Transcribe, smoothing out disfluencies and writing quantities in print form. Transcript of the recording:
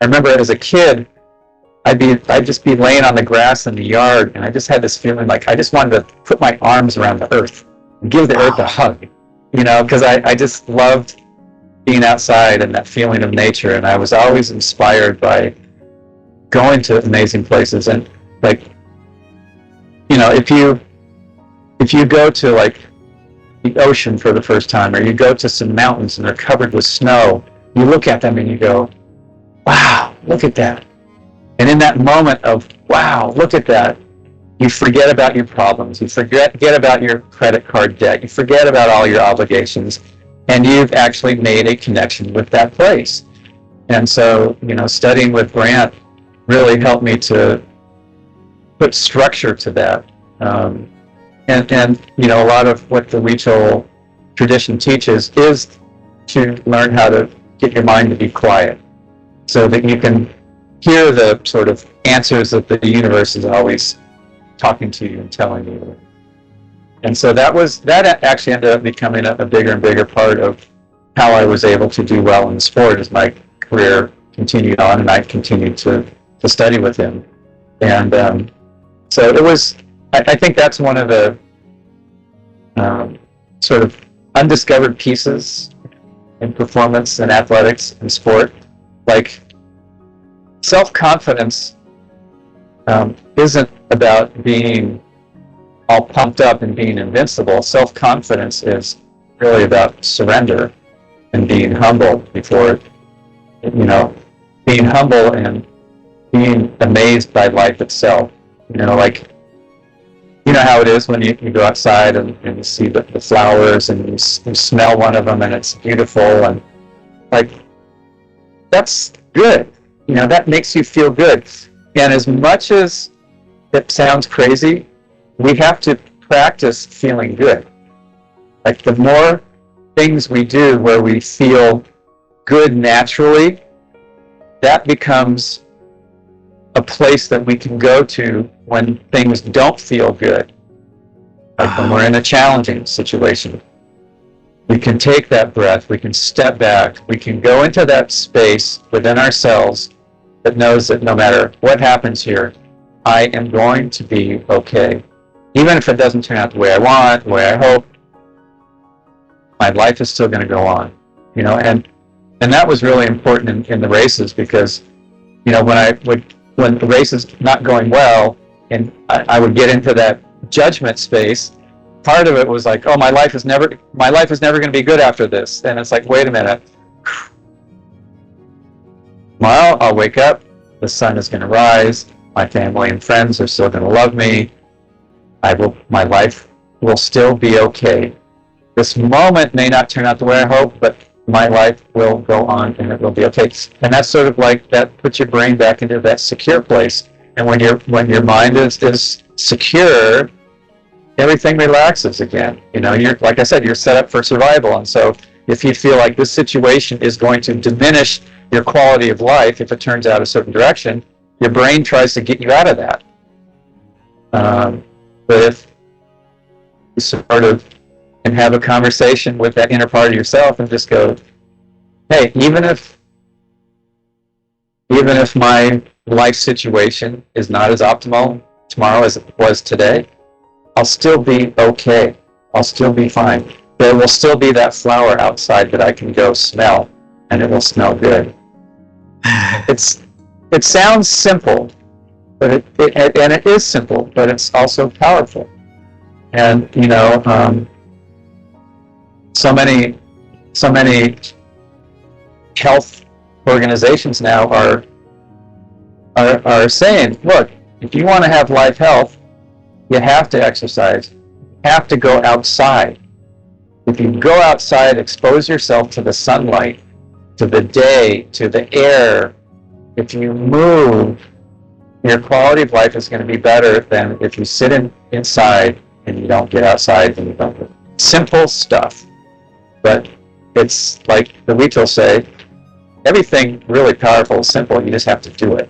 I remember as a kid, I'd just be laying on the grass in the yard, and I just had this feeling like I just wanted to put my arms around the earth and give the earth a hug, because I just loved being outside and that feeling of nature, and I was always inspired by going to amazing places. And like, if you go to like the ocean for the first time, or you go to some mountains and they're covered with snow, you look at them and you go, wow, look at that. And in that moment of, wow, look at that, you forget about your problems, you forget about your credit card debt, you forget about all your obligations, and you've actually made a connection with that place. And so, studying with Grant really helped me to put structure to that. And a lot of what the ritual tradition teaches is to learn how to get your mind to be quiet so that you can hear the sort of answers that the universe is always talking to you and telling you. And so that actually ended up becoming a bigger and bigger part of how I was able to do well in the sport as my career continued on and I continued to study with him. And so it was, I think that's one of the sort of undiscovered pieces in performance and athletics and sport. Like, self-confidence isn't about being all pumped up and being invincible. Self-confidence is really about surrender and being humble before, being humble and being amazed by life itself. Like, how it is when you go outside and you see the flowers and you smell one of them and it's beautiful, and like, that's good. That makes you feel good. And as much as it sounds crazy, we have to practice feeling good. Like, the more things we do where we feel good naturally, that becomes a place that we can go to when things don't feel good. Like when we're in a challenging situation. We can take that breath, we can step back, we can go into that space within ourselves that knows that no matter what happens here, I am going to be okay. Even if it doesn't turn out the way I want, the way I hope, my life is still going to go on. And that was really important in the races, because when the race is not going well and I would get into that judgment space, part of it was like, oh, my life is never going to be good after this. And it's like, wait a minute. Tomorrow I'll wake up, the sun is going to rise, my family and friends are still going to love me, my life will still be okay. This moment may not turn out the way I hope, but my life will go on and it will be okay. And that's sort of like, that puts your brain back into that secure place. And when your mind is secure, everything relaxes again. You're, like I said, you're set up for survival. And so if you feel like this situation is going to diminish your quality of life, if it turns out a certain direction, your brain tries to get you out of that. But if you sort of can have a conversation with that inner part of yourself and just go, hey, even if my life situation is not as optimal tomorrow as it was today, I'll still be okay. I'll still be fine. There will still be that flower outside that I can go smell, and it will smell good. It sounds simple, but it is simple, but it's also powerful. And so many health organizations now are saying, look, if you want to have life health, you have to exercise. You have to go outside. If you go outside, expose yourself to the sunlight, to the day, to the air, if you move, your quality of life is going to be better than if you sit inside and you don't get outside and you don't do simple stuff. But it's like the Weetal say, everything really powerful is simple, you just have to do it.